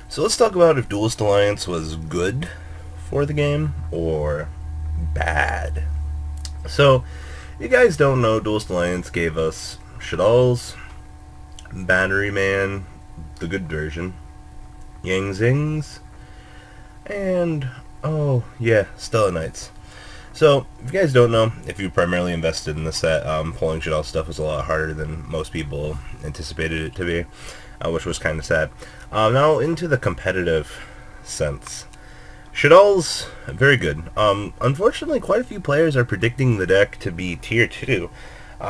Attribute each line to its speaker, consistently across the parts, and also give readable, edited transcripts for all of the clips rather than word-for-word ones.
Speaker 1: So let's talk about if Duelist Alliance was good for the game or bad. So, if you guys don't know, Duelist Alliance gave us Shadal's, Battery Man, the good version, Yang Zings, and, oh yeah, Stella Knights. So, if you guys don't know, if you primarily invested in the set, pulling Shadal stuff was a lot harder than most people anticipated it to be, which was kind of sad. Now, into the competitive sense. Shadal's very good. Unfortunately, quite a few players are predicting the deck to be Tier 2,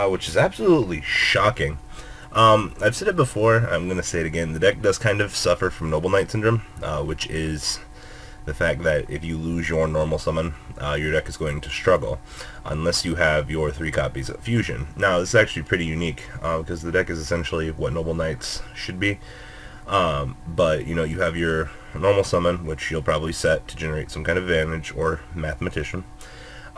Speaker 1: which is absolutely shocking. I've said it before, I'm going to say it again, the deck does kind of suffer from Noble Knight Syndrome, which is the fact that if you lose your normal summon, your deck is going to struggle, unless you have your 3 copies of Fusion. Now, this is actually pretty unique, because the deck is essentially what Noble Knights should be. But, you know, you have your normal summon, which you'll probably set to generate some kind of advantage, or Mathematician.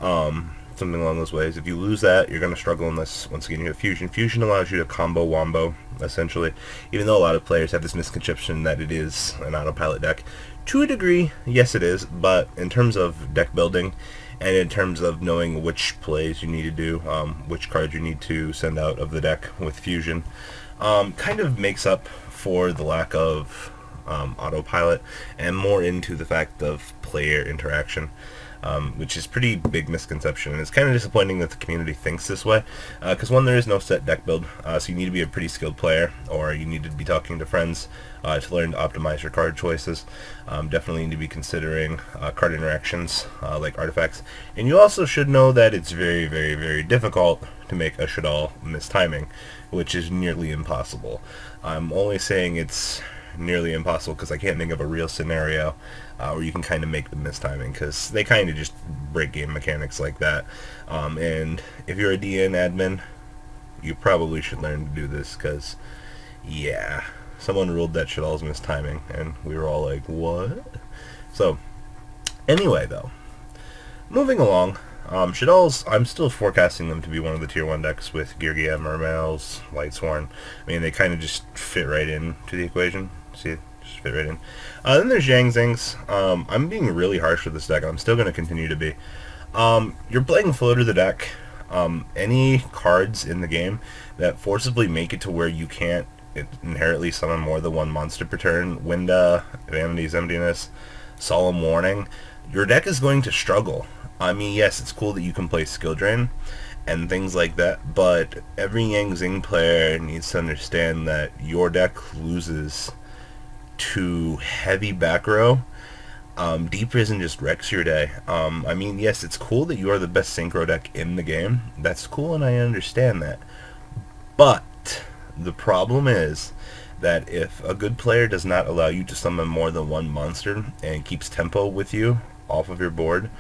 Speaker 1: Something along those ways. If you lose that, you're going to struggle unless, once again, you have Fusion. Fusion allows you to combo wombo, essentially, even though a lot of players have this misconception that it is an autopilot deck. To a degree, yes it is, but in terms of deck building, and in terms of knowing which plays you need to do, which cards you need to send out of the deck with Fusion, kind of makes up for the lack of autopilot, and more into the fact of player interaction, which is pretty big misconception, and it's kind of disappointing that the community thinks this way, because one, there is no set deck build, so you need to be a pretty skilled player, or you need to be talking to friends to learn to optimize your card choices. Definitely need to be considering card interactions like artifacts, and you also should know that it's very, very, very difficult to make a Shadal miss timing, which is nearly impossible. I'm only saying it's nearly impossible because I can't think of a real scenario where you can kind of make the mistiming, because they kind of just break game mechanics like that. And if you're a DN admin, you probably should learn to do this, because, yeah, someone ruled that Shadal's mistiming, and we were all like, what? So, anyway, though, moving along, Shadal's, I'm still forecasting them to be one of the Tier 1 decks with Yugioh, Mermails, Lightsworn. I mean, they kind of just fit right into the equation. See, just fit right in. Then there's Yang Zings. I'm being really harsh with this deck. I'm still going to continue to be. You're playing Floater the deck. Any cards in the game that forcibly make it to where you can't inherently summon more than one monster per turn, Winda, Vanity's Emptiness, Solemn Warning, your deck is going to struggle. I mean, yes, it's cool that you can play Skill Drain and things like that, but every Yang Zing player needs to understand that your deck loses to heavy back row. Deep Prison just wrecks your day. I mean, yes, it's cool that you are the best synchro deck in the game. That's cool, and I understand that. But the problem is that if a good player does not allow you to summon more than one monster and keeps tempo with you off of your board,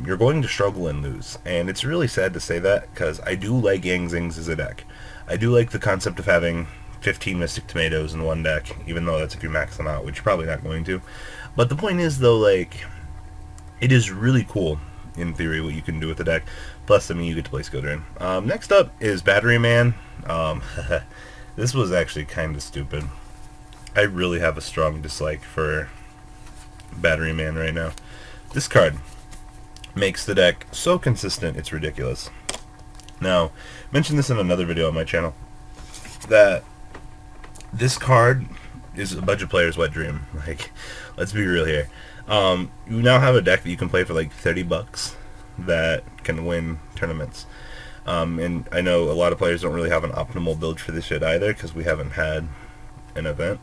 Speaker 1: you're going to struggle and lose. And it's really sad to say that, because I do like Yang Zings as a deck. I do like the concept of having 15 Mystic Tomatoes in one deck, even though that's if you max them out, which you're probably not going to. But the point is, though, like, it is really cool, in theory, what you can do with the deck. Plus, I mean, you get to play Skill Drain. Next up is Battery Man. This was actually kind of stupid. I really have a strong dislike for Battery Man right now. This card makes the deck so consistent, it's ridiculous. Now, I mentioned this in another video on my channel, that this card is a budget player's wet dream. Like, let's be real here. You now have a deck that you can play for like 30 bucks that can win tournaments. And I know a lot of players don't really have an optimal build for this shit either, because we haven't had an event.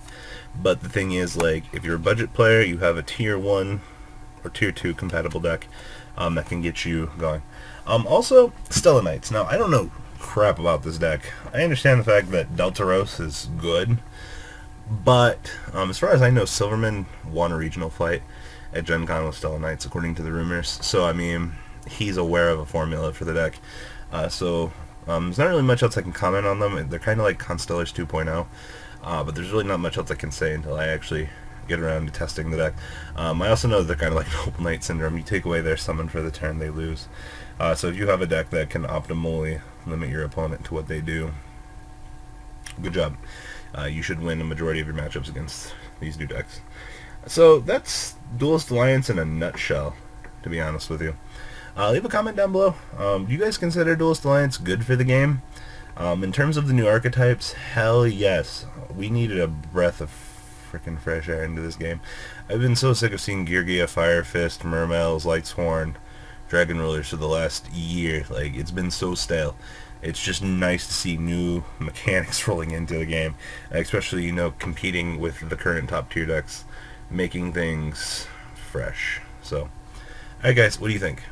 Speaker 1: But the thing is, like, if you're a budget player, you have a Tier 1 or Tier 2 compatible deck that can get you going. Also, Stella Knights. Now, I don't know crap about this deck. I understand the fact that Deltaros is good, but as far as I know, Silverman won a regional fight at Gen Con with Stella Knights, according to the rumors. So, I mean, he's aware of a formula for the deck. There's not really much else I can comment on them. They're kind of like Constellars 2.0, but there's really not much else I can say until I actually get around to testing the deck. I also know that they're kind of like Noble Knight Syndrome. You take away their summon for the turn, they lose. So if you have a deck that can optimally limit your opponent to what they do, good job. You should win a majority of your matchups against these new decks. So that's Duelist Alliance in a nutshell, to be honest with you. Leave a comment down below. Do you guys consider Duelist Alliance good for the game? In terms of the new archetypes, hell yes. We needed a breath of freaking fresh air into this game. I've been so sick of seeing Yugioh, Fire Fist, Mermails, Lightsworn, Dragon Rulers for the last year. Like, it's been so stale. It's just nice to see new mechanics rolling into the game, especially, you know, competing with the current top tier decks, making things fresh. So, alright guys, what do you think?